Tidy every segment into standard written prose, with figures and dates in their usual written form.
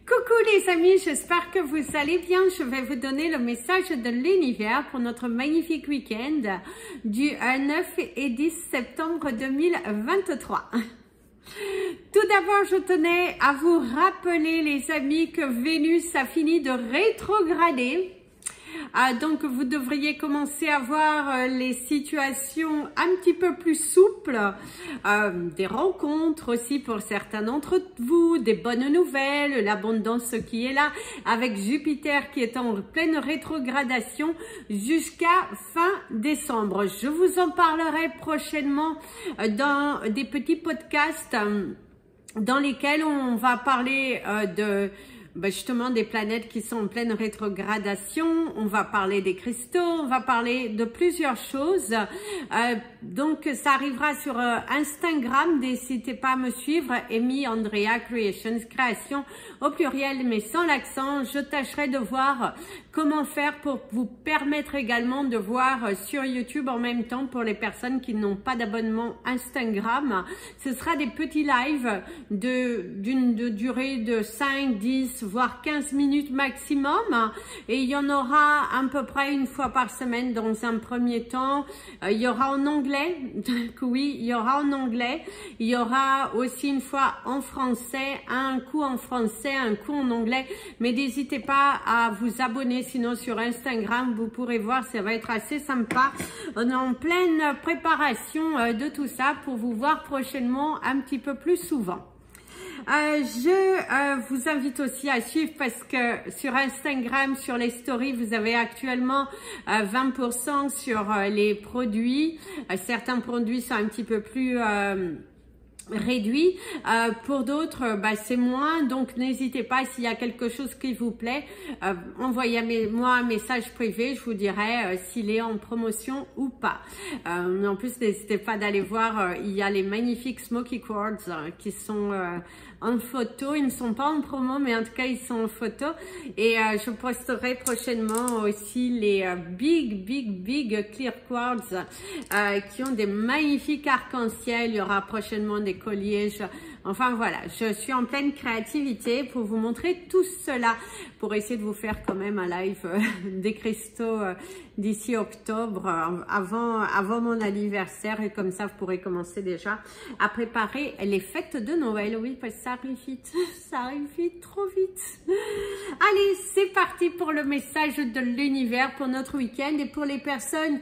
Coucou les amis, j'espère que vous allez bien. Je vais vous donner le message de l'univers pour notre magnifique week-end du 9 et 10 septembre 2023. Tout d'abord, je tenais à vous rappeler les amis que Vénus a fini de rétrograder. Donc vous devriez commencer à voir les situations un petit peu plus souples, des rencontres aussi pour certains d'entre vous, des bonnes nouvelles, l'abondance qui est là, avec Jupiter qui est en pleine rétrogradation jusqu'à fin décembre. Je vous en parlerai prochainement dans des petits podcasts dans lesquels on va parler justement des planètes qui sont en pleine rétrogradation, on va parler des cristaux, on va parler de plusieurs choses. Donc ça arrivera sur Instagram, n'hésitez pas à me suivre, Amy Andrea Creations, création au pluriel mais sans l'accent. Je tâcherai de voir comment faire pour vous permettre également de voir sur YouTube en même temps pour les personnes qui n'ont pas d'abonnement Instagram. Ce sera des petits lives d'une durée de 5, 10, voire 15 minutes maximum. Et il y en aura à peu près une fois par semaine dans un premier temps. Il y aura en anglais, oui, il y aura en anglais. Il y aura aussi une fois en français, un coup en français, un coup en anglais. Mais n'hésitez pas à vous abonner, sinon sur Instagram, vous pourrez voir, ça va être assez sympa. On est en pleine préparation de tout ça pour vous voir prochainement un petit peu plus souvent. Je vous invite aussi à suivre parce que sur Instagram, sur les stories, vous avez actuellement 20% sur les produits. Certains produits sont un petit peu plus réduit, pour d'autres c'est moins, donc n'hésitez pas, s'il y a quelque chose qui vous plaît, envoyez-moi un message privé, je vous dirai s'il est en promotion ou pas. En plus, n'hésitez pas d'aller voir, il y a les magnifiques Smoky Quartz qui sont en photo, ils ne sont pas en promo mais en tout cas ils sont en photo, et je posterai prochainement aussi les big clear quartz qui ont des magnifiques arcs-en-ciel. Il y aura prochainement des colliers, enfin voilà, je suis en pleine créativité pour vous montrer tout cela, pour essayer de vous faire quand même un live des cristaux d'ici octobre, avant mon anniversaire, et comme ça vous pourrez commencer déjà à préparer les fêtes de Noël. Oui, parce que ça arrive vite, ça arrive vite, trop vite. Allez, c'est parti pour le message de l'univers pour notre week-end, et pour les personnes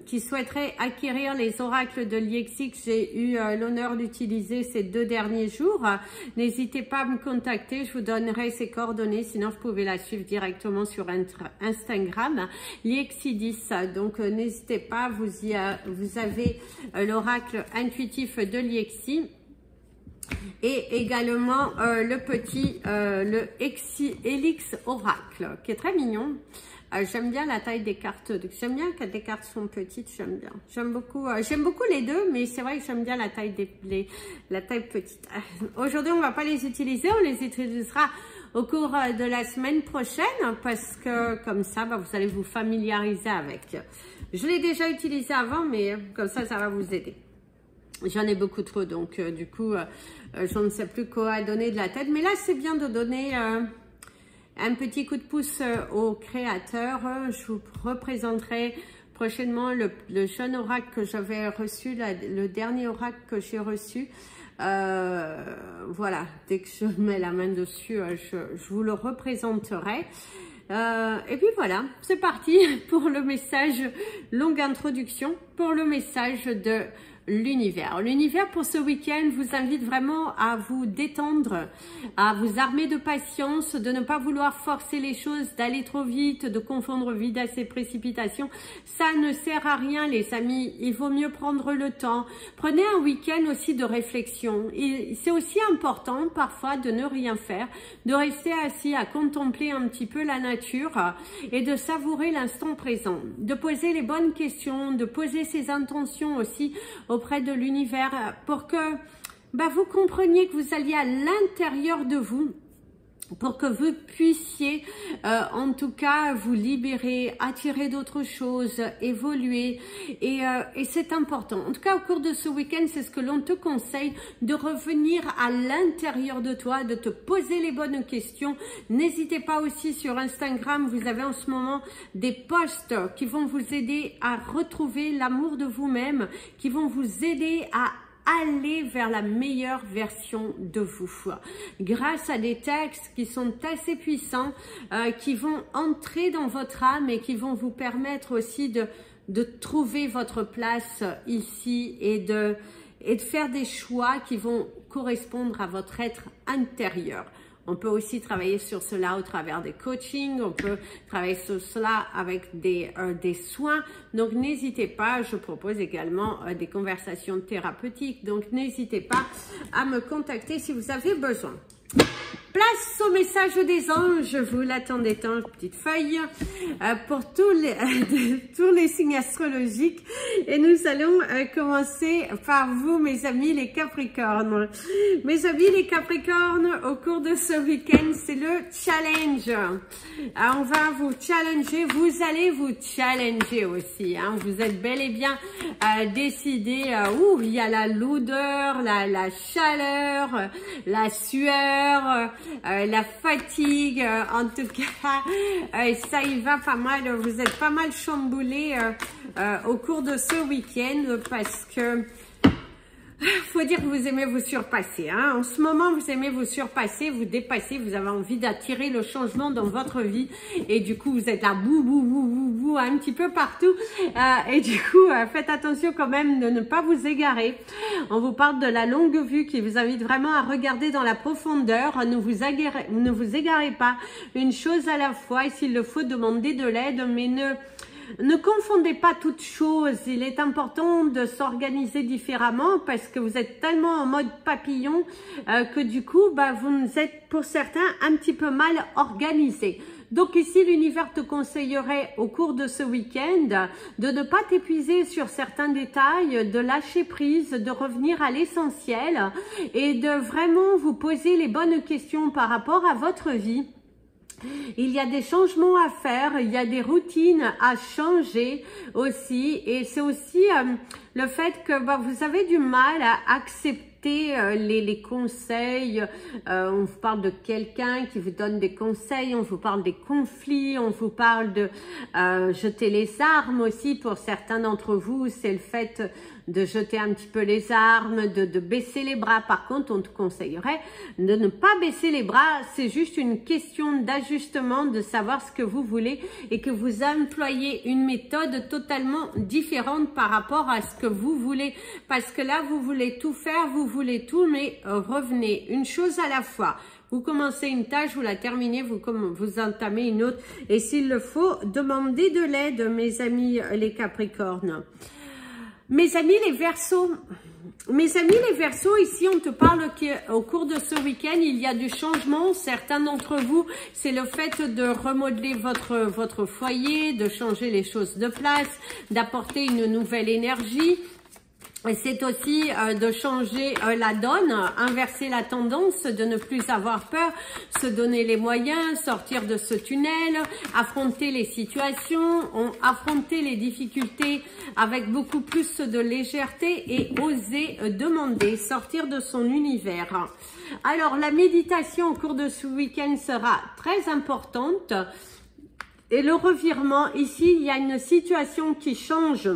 qui souhaiteraient acquérir les oracles de Liexi que j'ai eu l'honneur d'utiliser ces 2 derniers jours, n'hésitez pas à me contacter, je vous donnerai ses coordonnées, sinon vous pouvez la suivre directement sur Instagram, Liexi 10. Donc n'hésitez pas, vous avez l'oracle intuitif de Liexi. Et également le petit Helix Oracle qui est très mignon. J'aime bien la taille des cartes. J'aime bien quand les cartes sont petites. J'aime bien. J'aime beaucoup les deux, mais c'est vrai que j'aime bien la taille la taille petite. Aujourd'hui, on va pas les utiliser. On les utilisera au cours de la semaine prochaine parce que comme ça, vous allez vous familiariser avec. Je l'ai déjà utilisé avant, mais comme ça va vous aider. J'en ai beaucoup trop, donc du coup, je ne sais plus quoi donner de la tête. Mais là, c'est bien de donner un petit coup de pouce au créateur. Je vous représenterai prochainement le jeune oracle que j'avais reçu, le dernier oracle que j'ai reçu. Voilà, dès que je mets la main dessus, je vous le représenterai. Et puis voilà, c'est parti pour le message, longue introduction, pour le message de l'univers. L'univers pour ce week-end vous invite vraiment à vous détendre, à vous armer de patience, de ne pas vouloir forcer les choses, d'aller trop vite, de confondre vitesse et précipitation. Ça ne sert à rien les amis, il vaut mieux prendre le temps. Prenez un week-end aussi de réflexion. C'est aussi important parfois de ne rien faire, de rester assis à contempler un petit peu la nature et de savourer l'instant présent, de poser les bonnes questions, de poser ses intentions aussi auprès de l'univers pour que vous compreniez que vous alliez à l'intérieur de vous pour que vous puissiez en tout cas vous libérer, attirer d'autres choses, évoluer et c'est important. En tout cas au cours de ce week-end, c'est ce que l'on te conseille, de revenir à l'intérieur de toi, de te poser les bonnes questions. N'hésitez pas aussi sur Instagram, vous avez en ce moment des posts qui vont vous aider à retrouver l'amour de vous-même, qui vont vous aider à aller vers la meilleure version de vous grâce à des textes qui sont assez puissants, qui vont entrer dans votre âme et qui vont vous permettre aussi de trouver votre place ici et de faire des choix qui vont correspondre à votre être intérieur. On peut aussi travailler sur cela au travers des coachings, on peut travailler sur cela avec des soins. Donc, n'hésitez pas, je propose également des conversations thérapeutiques. Donc, n'hésitez pas à me contacter si vous avez besoin. Place au message des anges, vous l'attendez tant, petite feuille, pour tous les signes astrologiques. Et nous allons commencer par vous, mes amis les Capricornes. Mes amis les Capricornes, au cours de ce week-end, c'est le challenge. Alors, on va vous challenger, vous allez vous challenger aussi. Hein. Vous êtes bel et bien décidé, il y a la lourdeur, la chaleur, la sueur, la fatigue, en tout cas, ça y va pas mal, vous êtes pas mal chamboulé au cours de ce week-end parce que faut dire que vous aimez vous surpasser. Hein. En ce moment, vous aimez vous surpasser, vous dépasser, vous avez envie d'attirer le changement dans votre vie. Et du coup, vous êtes là, bou, un petit peu partout. Et du coup, faites attention quand même de ne pas vous égarer. On vous parle de la longue vue qui vous invite vraiment à regarder dans la profondeur. Ne vous égarez pas. Une chose à la fois. Et s'il le faut, demandez de l'aide, mais ne confondez pas toutes choses. Il est important de s'organiser différemment parce que vous êtes tellement en mode papillon que du coup, vous êtes pour certains un petit peu mal organisé. Donc ici, l'univers te conseillerait au cours de ce week-end de ne pas t'épuiser sur certains détails, de lâcher prise, de revenir à l'essentiel et de vraiment vous poser les bonnes questions par rapport à votre vie. Il y a des changements à faire, il y a des routines à changer aussi et c'est aussi le fait que vous avez du mal à accepter les conseils. On vous parle de quelqu'un qui vous donne des conseils, on vous parle des conflits, on vous parle de jeter les armes aussi. Pour certains d'entre vous, c'est le fait de jeter un petit peu les armes, de baisser les bras. Par contre, on te conseillerait de ne pas baisser les bras. C'est juste une question d'ajustement, de savoir ce que vous voulez et que vous employez une méthode totalement différente par rapport à ce que vous voulez. Parce que là, vous voulez tout faire, vous voulez tout, mais revenez une chose à la fois. Vous commencez une tâche, vous la terminez, vous entamez une autre. Et s'il le faut, demandez de l'aide, mes amis les Capricornes. Mes amis les Verseaux, ici on te parle qu'au cours de ce week-end, il y a du changement. Certains d'entre vous, c'est le fait de remodeler votre foyer, de changer les choses de place, d'apporter une nouvelle énergie. C'est aussi de changer la donne, inverser la tendance, de ne plus avoir peur, se donner les moyens, sortir de ce tunnel, affronter les situations, affronter les difficultés avec beaucoup plus de légèreté et oser demander, sortir de son univers. Alors, la méditation au cours de ce week-end sera très importante. Et le revirement, ici, il y a une situation qui change.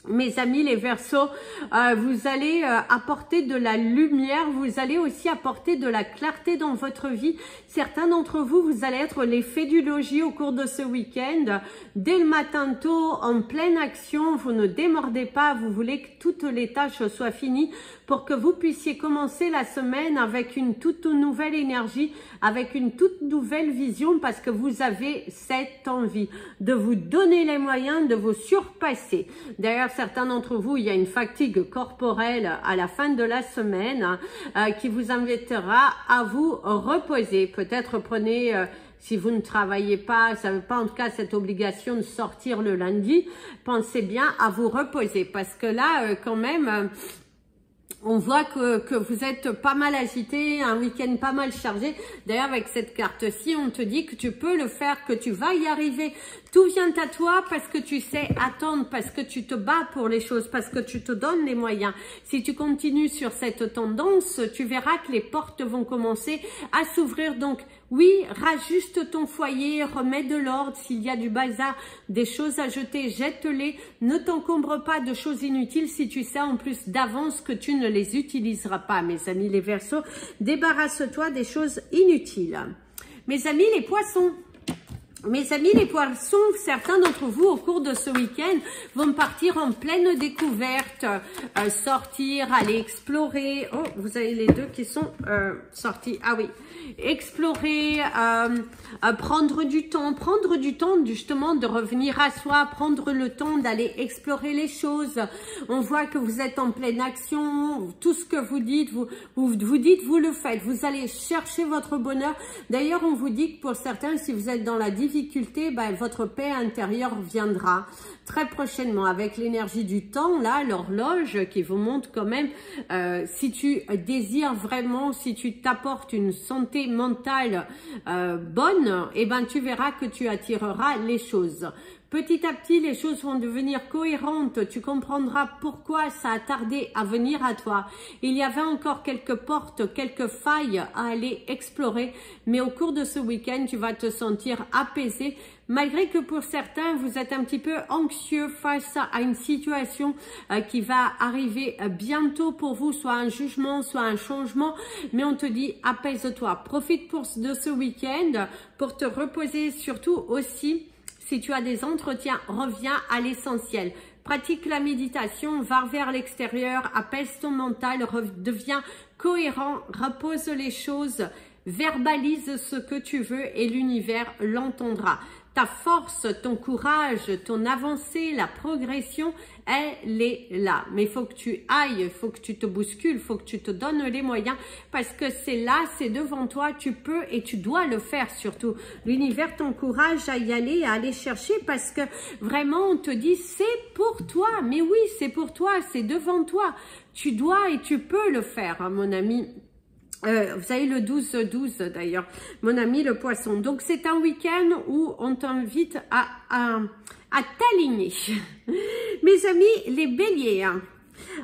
Mes amis les Verseaux, vous allez apporter de la lumière, vous allez aussi apporter de la clarté dans votre vie. Certains d'entre vous, vous allez être les fées du logis au cours de ce week-end. Dès le matin tôt, en pleine action, vous ne démordez pas, vous voulez que toutes les tâches soient finies pour que vous puissiez commencer la semaine avec une toute nouvelle énergie, avec une toute nouvelle vision parce que vous avez cette envie de vous donner les moyens de vous surpasser. D'ailleurs, certains d'entre vous, il y a une fatigue corporelle à la fin de la semaine qui vous invitera à vous reposer. Peut-être prenez, si vous ne travaillez pas, ça veut pas en tout cas cette obligation de sortir le lundi, pensez bien à vous reposer parce que là, quand même, On voit que vous êtes pas mal agité, un week-end pas mal chargé. D'ailleurs, avec cette carte-ci, on te dit que tu peux le faire, que tu vas y arriver. Tout vient à toi parce que tu sais attendre, parce que tu te bats pour les choses, parce que tu te donnes les moyens. Si tu continues sur cette tendance, tu verras que les portes vont commencer à s'ouvrir. Donc, oui, rajuste ton foyer, remets de l'ordre. S'il y a du bazar, des choses à jeter, jette-les. Ne t'encombre pas de choses inutiles si tu sais en plus d'avance que tu ne les utiliseras pas, mes amis les Verseaux. Débarrasse-toi des choses inutiles. Mes amis les Poissons. Mes amis les Poissons, certains d'entre vous au cours de ce week-end vont partir en pleine découverte, sortir, aller explorer. Oh, vous avez les deux qui sont sortis. Ah oui, explorer, prendre du temps justement de revenir à soi, prendre le temps d'aller explorer les choses. On voit que vous êtes en pleine action, tout ce que vous dites, vous dites, vous le faites. Vous allez chercher votre bonheur. D'ailleurs, on vous dit que pour certains, si vous êtes dans la difficulté, ben, votre paix intérieure viendra très prochainement avec l'énergie du temps, là, l'horloge qui vous montre quand même, si tu désires vraiment, si tu t'apportes une santé mentale bonne, eh ben, tu verras que tu attireras les choses. Petit à petit, les choses vont devenir cohérentes. Tu comprendras pourquoi ça a tardé à venir à toi. Il y avait encore quelques portes, quelques failles à aller explorer. Mais au cours de ce week-end, tu vas te sentir apaisé. Malgré que pour certains, vous êtes un petit peu anxieux face à une situation qui va arriver bientôt pour vous, soit un jugement, soit un changement. Mais on te dit, apaise-toi. Profite de ce week-end pour te reposer, surtout aussi. Si tu as des entretiens, reviens à l'essentiel. Pratique la méditation, va vers l'extérieur, apaise ton mental, deviens cohérent, repose les choses, verbalise ce que tu veux et l'univers l'entendra. Ta force, ton courage, ton avancée, la progression, elle est là. Mais il faut que tu ailles, il faut que tu te bouscules, il faut que tu te donnes les moyens parce que c'est là, c'est devant toi, tu peux et tu dois le faire surtout. L'univers t'encourage à y aller, à aller chercher parce que vraiment on te dit c'est pour toi. Mais oui, c'est pour toi, c'est devant toi. Tu dois et tu peux le faire, hein, mon ami. Vous avez le 12-12 d'ailleurs, mon ami le Poisson. Donc c'est un week-end où on t'invite à t'aligner. Mes amis les Béliers. Hein.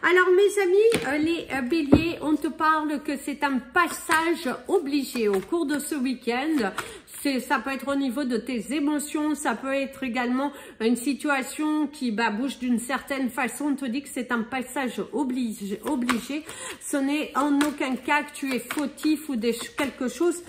Alors mes amis les Béliers, on te parle que c'est un passage obligé au cours de ce week-end. Ça peut être au niveau de tes émotions, ça peut être également une situation qui bouge d'une certaine façon. On te dit que c'est un passage obligé. Ce n'est en aucun cas que tu es fautif ou quelque chose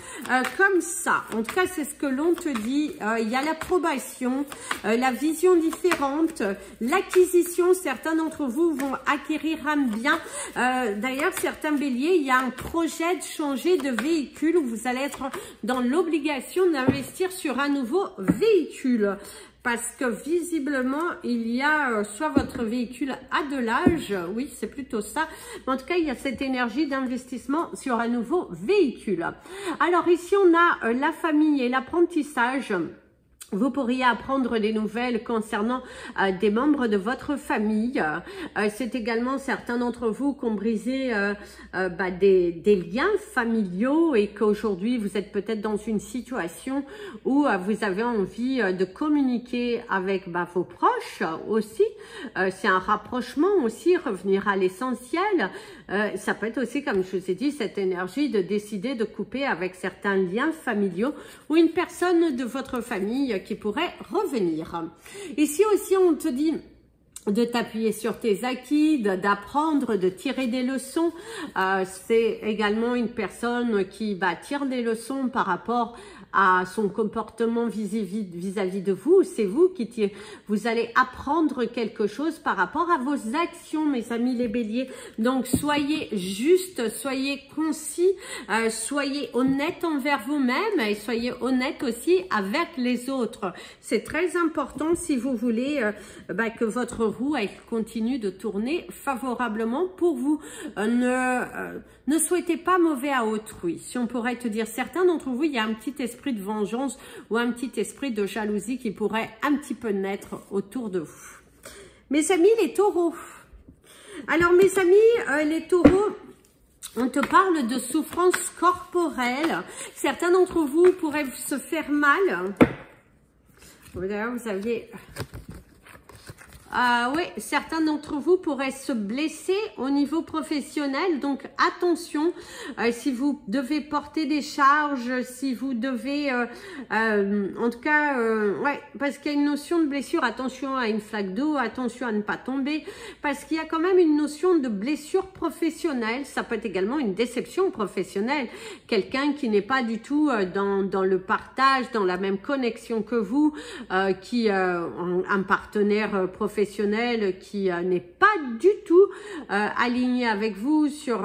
comme ça. En tout cas, c'est ce que l'on te dit. Il y a l'approbation, la vision différente, l'acquisition. Certains d'entre vous vont acquérir un bien. D'ailleurs, certains béliers, il y a un projet de changer de véhicule où vous allez être dans l'obligation d'investir sur un nouveau véhicule parce que visiblement il y a soit votre véhicule a de l'âge, oui c'est plutôt ça, mais en tout cas il y a cette énergie d'investissement sur un nouveau véhicule. Alors ici on a la famille et l'apprentissage. Vous pourriez apprendre des nouvelles concernant des membres de votre famille. C'est également certains d'entre vous qui ont brisé des liens familiaux et qu'aujourd'hui vous êtes peut-être dans une situation où vous avez envie de communiquer avec vos proches aussi. C'est un rapprochement aussi, revenir à l'essentiel. Ça peut être aussi, comme je vous ai dit, cette énergie de décider de couper avec certains liens familiaux ou une personne de votre famille qui pourrait revenir. Ici aussi, on te dit de t'appuyer sur tes acquis, d'apprendre, de tirer des leçons. C'est également une personne qui tire des leçons par rapport à son comportement vis-à-vis de vous. C'est vous qui vous allez apprendre quelque chose par rapport à vos actions, mes amis les béliers. Donc, soyez juste, soyez concis, soyez honnête envers vous-même et soyez honnête aussi avec les autres. C'est très important si vous voulez que votre roue elle continue de tourner favorablement pour vous. Ne souhaitez pas mauvais à autrui. Si on pourrait te dire, certains d'entre vous, il y a un petit esprit de vengeance ou un petit esprit de jalousie qui pourrait un petit peu naître autour de vous. Mes amis les taureaux. Alors mes amis, les taureaux, on te parle de souffrance corporelle. Certains d'entre vous pourraient se faire mal. D'ailleurs, vous aviez... oui, certains d'entre vous pourraient se blesser au niveau professionnel, donc attention, si vous devez porter des charges, si vous devez, en tout cas, ouais, parce qu'il y a une notion de blessure, attention à une flaque d'eau, attention à ne pas tomber, parce qu'il y a quand même une notion de blessure professionnelle, ça peut être également une déception professionnelle, quelqu'un qui n'est pas du tout dans le partage, dans la même connexion que vous, un partenaire professionnel, qui n'est pas du tout aligné avec vous sur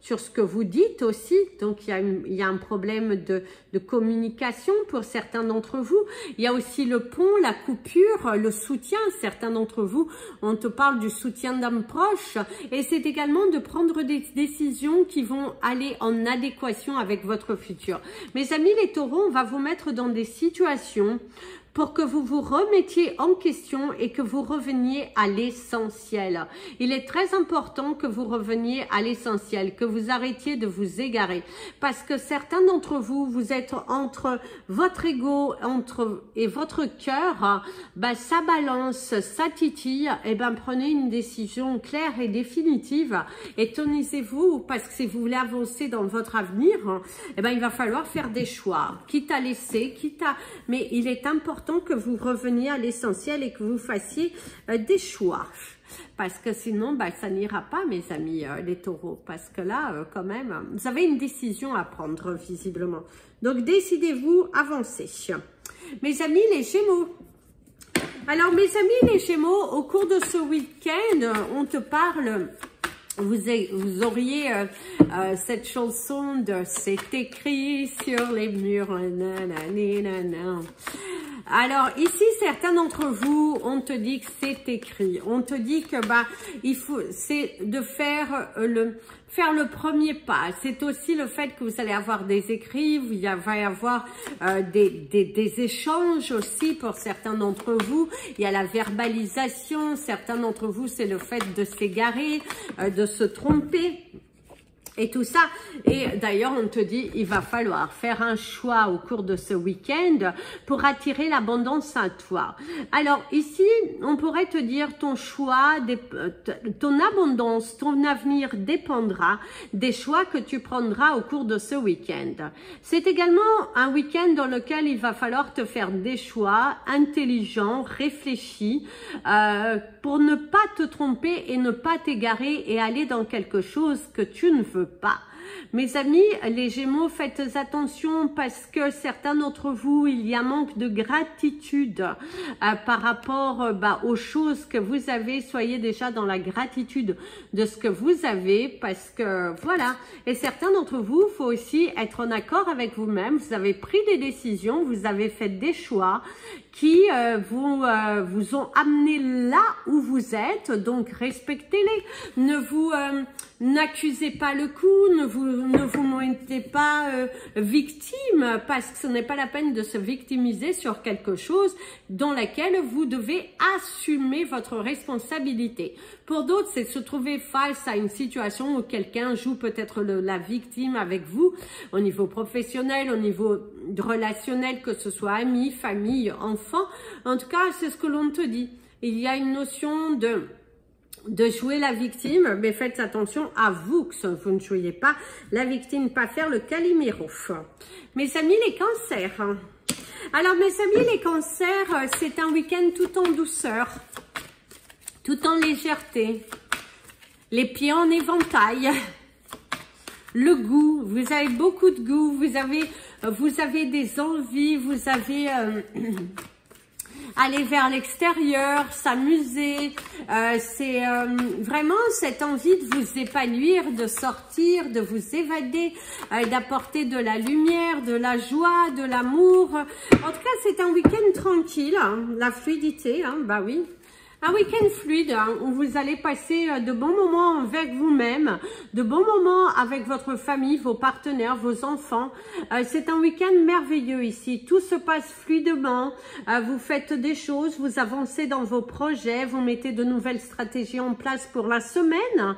ce que vous dites aussi. Donc, il y a un problème de communication pour certains d'entre vous. Il y a aussi le pont, la coupure, le soutien. Certains d'entre vous, on te parle du soutien d'un proche. Et c'est également de prendre des décisions qui vont aller en adéquation avec votre futur. Mes amis les taureaux, on va vous mettre dans des situations pour que vous vous remettiez en question et que vous reveniez à l'essentiel. Il est très important que vous reveniez à l'essentiel, que vous arrêtiez de vous égarer. Parce que certains d'entre vous, vous êtes entre votre ego et votre cœur, ça balance, ça titille, et prenez une décision claire et définitive. Et tonisez-vous, parce que si vous voulez avancer dans votre avenir, il va falloir faire des choix. Quitte à laisser, mais il est important que vous reveniez à l'essentiel et que vous fassiez des choix. Parce que sinon, ça n'ira pas, mes amis, les taureaux. Parce que là, quand même, vous avez une décision à prendre, visiblement. Donc, décidez-vous, avancez. Mes amis, les Gémeaux. Alors, mes amis, les Gémeaux, au cours de ce week-end, on te parle... Vous auriez cette chanson de « C'est écrit sur les murs ». Alors ici, certains d'entre vous, on te dit que c'est écrit. On te dit que c'est de faire le premier pas. C'est aussi le fait que vous allez avoir des écrits, il va y avoir des échanges aussi pour certains d'entre vous. Il y a la verbalisation. Certains d'entre vous, c'est le fait de s'égarer, de se tromper. Et tout ça, et d'ailleurs on te dit, il va falloir faire un choix au cours de ce week-end pour attirer l'abondance à toi. Alors ici, on pourrait te dire ton choix, ton abondance, ton avenir dépendra des choix que tu prendras au cours de ce week-end. C'est également un week-end dans lequel il va falloir te faire des choix intelligents, réfléchis, pour ne pas te tromper et ne pas t'égarer et aller dans quelque chose que tu ne veux pas. Mes amis, les Gémeaux, faites attention parce que certains d'entre vous, il y a un manque de gratitude par rapport aux choses que vous avez. Soyez déjà dans la gratitude de ce que vous avez parce que voilà. Et certains d'entre vous, il faut aussi être en accord avec vous-même. Vous avez pris des décisions, vous avez fait des choix qui vous ont amené là où vous êtes. Donc, respectez-les. N'accusez pas le coup, ne vous mettez pas victime parce que ce n'est pas la peine de se victimiser sur quelque chose dans laquelle vous devez assumer votre responsabilité. Pour d'autres, c'est se trouver face à une situation où quelqu'un joue peut-être la victime avec vous au niveau professionnel, au niveau relationnel, que ce soit amis, famille, enfants. En tout cas, c'est ce que l'on te dit. Il y a une notion de jouer la victime, mais faites attention à vous, que vous ne jouiez pas la victime, pas faire le Calimero. Mes amis les cancers. Alors mes amis les cancers, c'est un week-end tout en douceur, tout en légèreté, les pieds en éventail, le goût, vous avez beaucoup de goût, vous avez des envies, vous avez... aller vers l'extérieur, s'amuser, c'est vraiment cette envie de vous épanouir, de sortir, de vous évader, d'apporter de la lumière, de la joie, de l'amour. En tout cas, c'est un week-end tranquille, hein, la fluidité, hein, oui. Un week-end fluide hein, où vous allez passer de bons moments avec vous-même, de bons moments avec votre famille, vos partenaires, vos enfants. C'est un week-end merveilleux ici. Tout se passe fluidement. Vous faites des choses, vous avancez dans vos projets, vous mettez de nouvelles stratégies en place pour la semaine.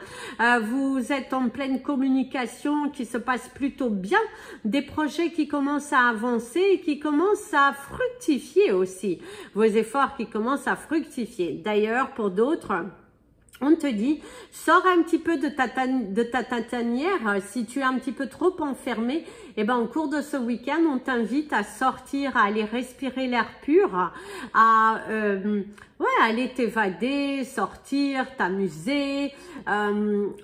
Vous êtes en pleine communication qui se passe plutôt bien. Des projets qui commencent à avancer et qui commencent à fructifier aussi. Vos efforts qui commencent à fructifier. D'ailleurs, pour d'autres, on te dit, sors un petit peu de ta tanière. Si tu es un petit peu trop enfermé, eh ben, au cours de ce week-end, on t'invite à sortir, à aller respirer l'air pur, à aller t'évader, sortir, t'amuser,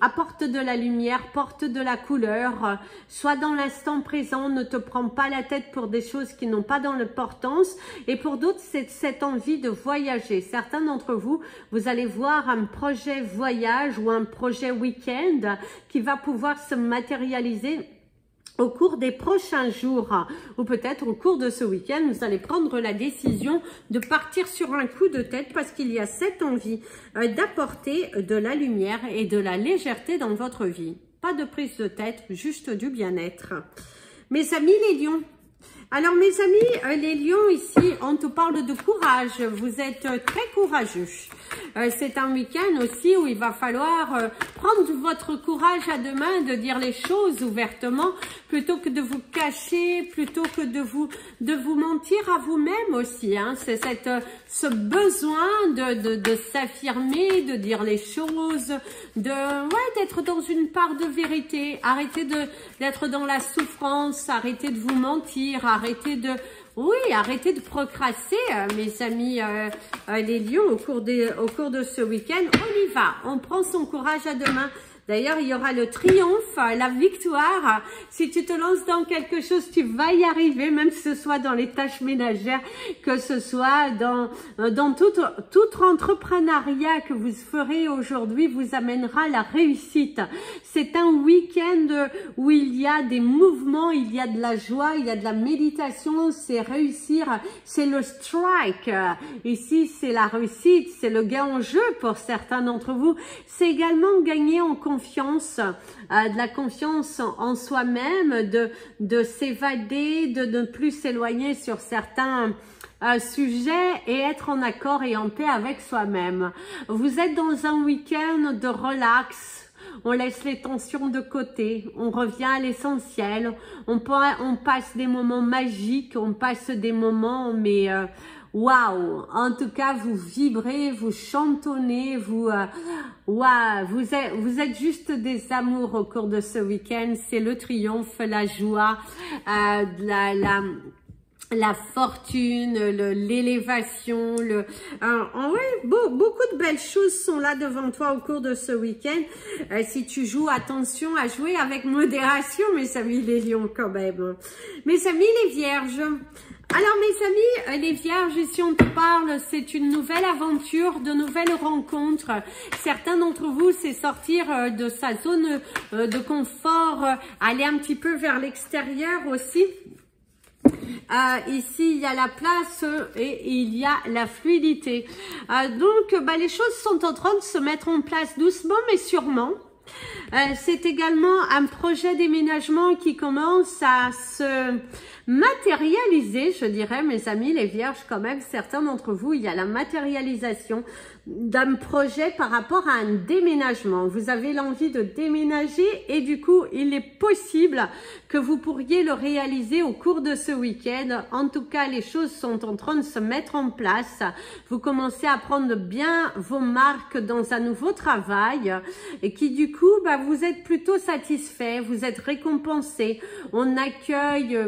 apporte de la lumière, porte de la couleur, sois dans l'instant présent, ne te prends pas la tête pour des choses qui n'ont pas d'importance. Et pour d'autres, c'est cette envie de voyager. Certains d'entre vous, vous allez voir un projet voyage ou un projet week-end qui va pouvoir se matérialiser au cours des prochains jours ou peut-être au cours de ce week-end, vous allez prendre la décision de partir sur un coup de tête parce qu'il y a cette envie d'apporter de la lumière et de la légèreté dans votre vie. Pas de prise de tête, juste du bien-être. Mes amis les lions, alors mes amis les lions, ici on te parle de courage, vous êtes très courageux. C'est un week-end aussi où il va falloir prendre votre courage à deux mains, de dire les choses ouvertement, plutôt que de vous cacher, plutôt que de vous mentir à vous-même aussi. Hein. C'est ce besoin de s'affirmer, de dire les choses, d'être dans une part de vérité. Arrêtez d'être dans la souffrance, arrêtez de vous mentir, arrêtez de procrastiner, mes amis les lions, au cours de ce week-end. On y va, on prend son courage à deux mains. D'ailleurs, il y aura le triomphe, la victoire. Si tu te lances dans quelque chose, tu vas y arriver, même si ce soit dans les tâches ménagères, que ce soit dans tout entrepreneuriat que vous ferez aujourd'hui, vous amènera la réussite. C'est un week-end où il y a des mouvements, il y a de la joie, il y a de la méditation, c'est réussir, c'est le strike. Ici, c'est la réussite, c'est le gain en jeu pour certains d'entre vous. C'est également gagner en confiance, de la confiance en soi-même, de s'évader, de ne plus s'éloigner sur certains sujets et être en accord et en paix avec soi-même. Vous êtes dans un week-end de relax. On laisse les tensions de côté, on revient à l'essentiel, on passe des moments magiques, on passe des moments mais waouh, en tout cas vous vibrez, vous chantonnez, vous êtes juste des amours au cours de ce week-end. C'est le triomphe, la joie, la fortune, l'élévation, beaucoup de belles choses sont là devant toi au cours de ce week-end. Si tu joues, attention à jouer avec modération, mes amis les lions quand même. Mes amis les vierges, alors mes amis les vierges, si on te parle, c'est une nouvelle aventure, de nouvelles rencontres. Certains d'entre vous, c'est sortir de sa zone de confort, aller un petit peu vers l'extérieur aussi. Ici, il y a la place et il y a la fluidité. Donc, les choses sont en train de se mettre en place doucement mais sûrement. C'est également un projet déménagement qui commence à se matérialiser, je dirais, mes amis les vierges, quand même, certains d'entre vous, il y a la matérialisation d'un projet par rapport à un déménagement. Vous avez l'envie de déménager et du coup, il est possible que vous pourriez le réaliser au cours de ce week-end. En tout cas, les choses sont en train de se mettre en place. Vous commencez à prendre bien vos marques dans un nouveau travail et qui du coup, vous êtes plutôt satisfait, vous êtes récompensé. On accueille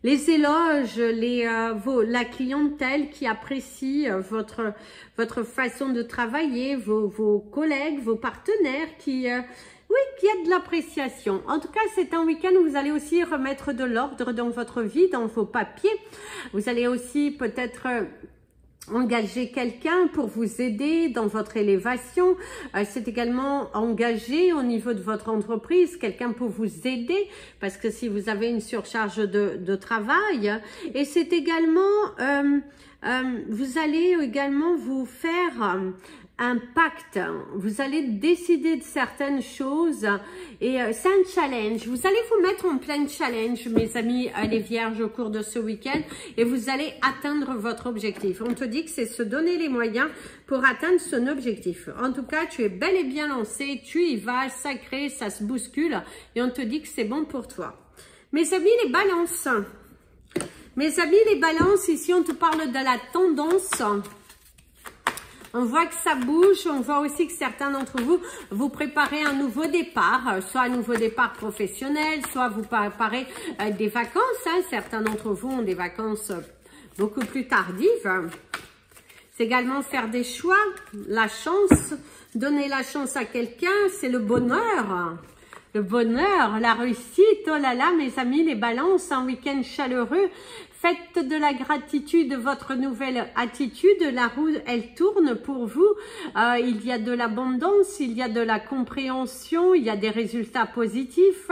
les éloges, la clientèle qui apprécie votre façon de travailler, vos collègues, vos partenaires qui a de l'appréciation. En tout cas, c'est un week-end où vous allez aussi remettre de l'ordre dans votre vie, dans vos papiers. Vous allez aussi peut-être engager quelqu'un pour vous aider dans votre élévation. C'est également engager au niveau de votre entreprise quelqu'un pour vous aider parce que si vous avez une surcharge de travail. Et c'est également, vous allez également vous faire un pacte, vous allez décider de certaines choses et c'est un challenge. Vous allez vous mettre en plein challenge, mes amis les vierges, au cours de ce week-end et vous allez atteindre votre objectif. On te dit que c'est se donner les moyens pour atteindre son objectif. En tout cas, tu es bel et bien lancé, tu y vas, ça crée, ça se bouscule et on te dit que c'est bon pour toi. Mes amis les balances, mes amis les balances, ici on te parle de la tendance. On voit que ça bouge, on voit aussi que certains d'entre vous, vous préparez un nouveau départ, soit un nouveau départ professionnel, soit vous préparez des vacances. Certains d'entre vous ont des vacances beaucoup plus tardives. C'est également faire des choix, la chance, donner la chance à quelqu'un, c'est le bonheur. Le bonheur, la réussite, oh là là mes amis, les balances, un week-end chaleureux. Faites de la gratitude votre nouvelle attitude, la roue elle tourne pour vous, il y a de l'abondance, il y a de la compréhension, il y a des résultats positifs,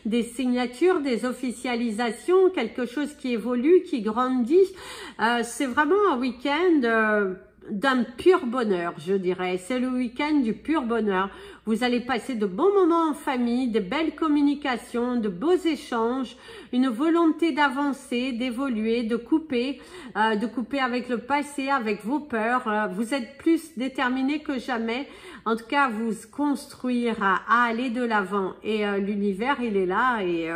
des signatures, des officialisations, quelque chose qui évolue, qui grandit, c'est vraiment un week-end d'un pur bonheur, je dirais. C'est le week-end du pur bonheur. Vous allez passer de bons moments en famille, de belles communications, de beaux échanges, une volonté d'avancer, d'évoluer, de couper avec le passé, avec vos peurs. Vous êtes plus déterminés que jamais. En tout cas, vous construire à aller de l'avant. Et l'univers, il est là et...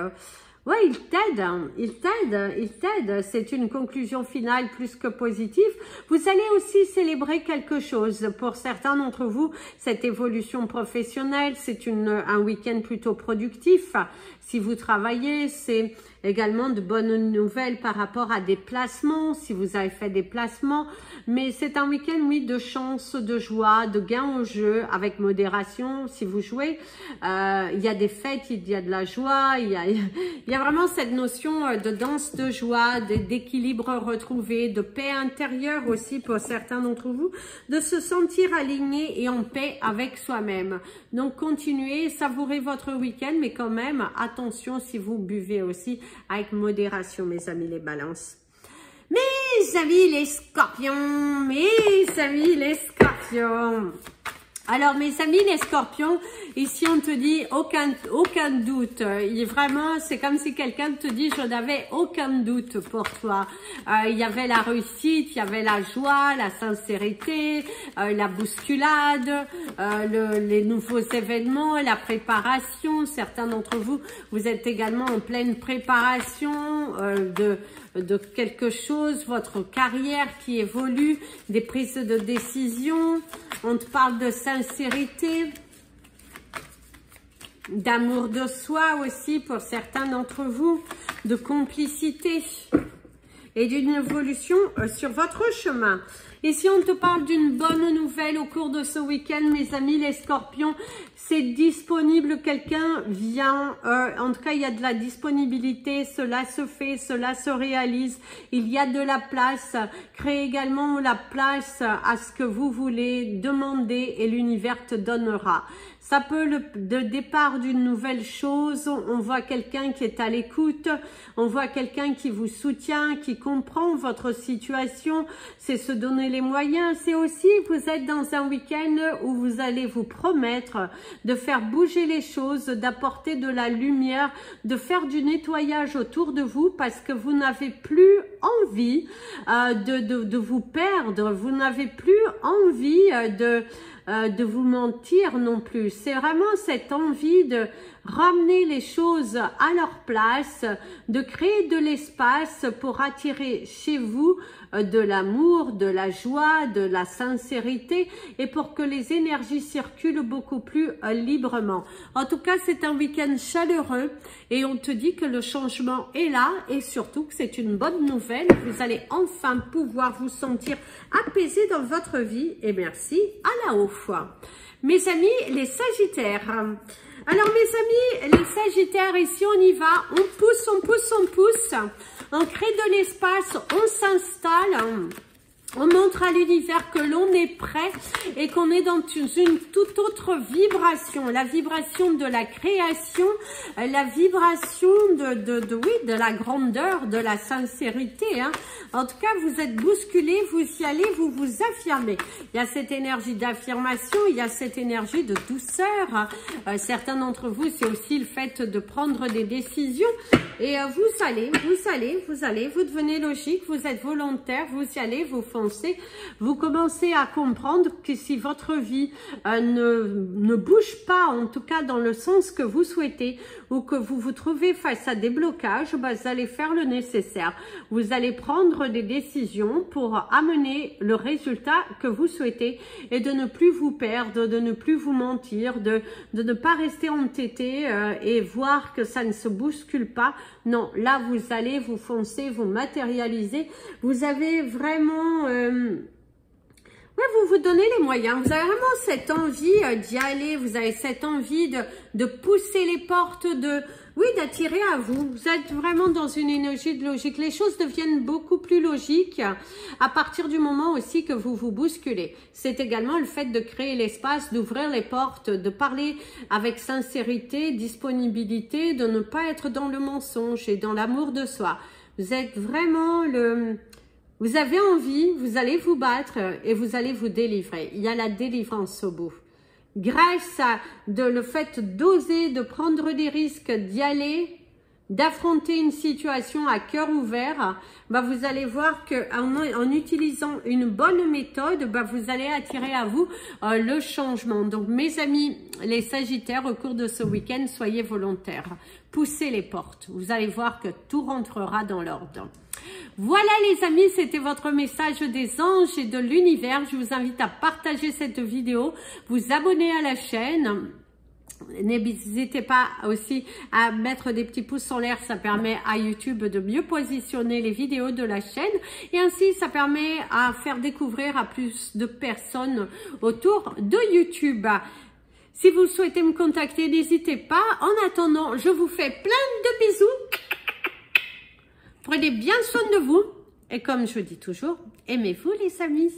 ouais, il t'aide, il t'aide, il t'aide. C'est une conclusion finale plus que positive. Vous allez aussi célébrer quelque chose. Pour certains d'entre vous, cette évolution professionnelle, c'est un week-end plutôt productif. Si vous travaillez, c'est également de bonnes nouvelles par rapport à des placements, si vous avez fait des placements. Mais c'est un week-end, oui, de chance, de joie, de gain au jeu, avec modération, si vous jouez. Il y a des fêtes, il y a de la joie, il y a vraiment cette notion de danse de joie, d'équilibre retrouvé, de paix intérieure aussi pour certains d'entre vous, de se sentir aligné et en paix avec soi-même. Donc, continuez, savourez votre week-end, mais quand même, attention si vous buvez aussi avec modération, mes amis les balances. Mes amis les scorpions, mes amis les scorpions. Alors, mes amis les scorpions, ici on te dit aucun doute. Vraiment, c'est comme si quelqu'un te dit, je n'avais aucun doute pour toi. Il y avait la réussite, il y avait la joie, la sincérité, la bousculade, les nouveaux événements, la préparation. Certains d'entre vous, vous êtes également en pleine préparation de quelque chose, votre carrière qui évolue, des prises de décision. On te parle de sincérité, d'amour de soi aussi pour certains d'entre vous, de complicité et d'une évolution sur votre chemin. Et si on te parle d'une bonne nouvelle au cours de ce week-end, mes amis les scorpions, c'est disponible, quelqu'un vient, en tout cas il y a de la disponibilité, cela se fait, cela se réalise, il y a de la place, créez également la place à ce que vous voulez, demander et l'univers te donnera. Ça peut le départ d'une nouvelle chose, on voit quelqu'un qui est à l'écoute, on voit quelqu'un qui vous soutient, qui comprend votre situation, c'est se donner les moyens, c'est aussi vous êtes dans un week-end où vous allez vous promettre de faire bouger les choses, d'apporter de la lumière, de faire du nettoyage autour de vous parce que vous n'avez plus envie de vous perdre, vous n'avez plus envie de vous mentir non plus. C'est vraiment cette envie de ramener les choses à leur place, de créer de l'espace pour attirer chez vous de l'amour, de la joie, de la sincérité et pour que les énergies circulent beaucoup plus librement. En tout cas, c'est un week-end chaleureux et on te dit que le changement est là et surtout que c'est une bonne nouvelle. Vous allez enfin pouvoir vous sentir apaisé dans votre vie et merci à la haut foi. Mes amis, les Sagittaires. Alors mes amis, les Sagittaires, ici on y va, on pousse, on pousse, on pousse, on crée de l'espace, on s'installe. On montre à l'univers que l'on est prêt et qu'on est dans une toute autre vibration, la vibration de la création, la vibration de la grandeur, de la sincérité. Hein. En tout cas, vous êtes bousculé, vous y allez, vous vous affirmez. Il y a cette énergie d'affirmation, il y a cette énergie de douceur. Certains d'entre vous, c'est aussi le fait de prendre des décisions. Et vous allez, vous devenez logique, vous êtes volontaire, vous y allez, vous foncez, vous commencez à comprendre que si votre vie ne bouge pas, en tout cas dans le sens que vous souhaitez, ou que vous vous trouvez face à des blocages, bah, vous allez faire le nécessaire. Vous allez prendre des décisions pour amener le résultat que vous souhaitez et de ne plus vous perdre, de ne plus vous mentir, de ne pas rester entêté et voir que ça ne se bouscule pas. Non, là, vous allez vous foncer, vous matérialiser. Vous avez vraiment... vous vous donnez les moyens. Vous avez vraiment cette envie d'y aller. Vous avez cette envie de pousser les portes, d'attirer à vous. Vous êtes vraiment dans une énergie de logique. Les choses deviennent beaucoup plus logiques à partir du moment aussi que vous vous bousculez. C'est également le fait de créer l'espace, d'ouvrir les portes, de parler avec sincérité, disponibilité, de ne pas être dans le mensonge et dans l'amour de soi. Vous êtes vraiment Vous avez envie, vous allez vous battre et vous allez vous délivrer. Il y a la délivrance au bout. Grâce à le fait d'oser, de prendre des risques, d'y aller, d'affronter une situation à cœur ouvert, bah vous allez voir qu'en utilisant une bonne méthode, bah vous allez attirer à vous le changement. Donc mes amis, les Sagittaires, au cours de ce week-end, soyez volontaires. Poussez les portes. Vous allez voir que tout rentrera dans l'ordre. Voilà les amis, c'était votre message des anges et de l'univers. Je vous invite à partager cette vidéo, vous abonner à la chaîne. N'hésitez pas aussi à mettre des petits pouces en l'air, ça permet à YouTube de mieux positionner les vidéos de la chaîne et ainsi ça permet à faire découvrir à plus de personnes autour de YouTube. Si vous souhaitez me contacter, n'hésitez pas. En attendant, je vous fais plein de bisous. Prenez bien soin de vous et comme je dis toujours, aimez-vous les amis.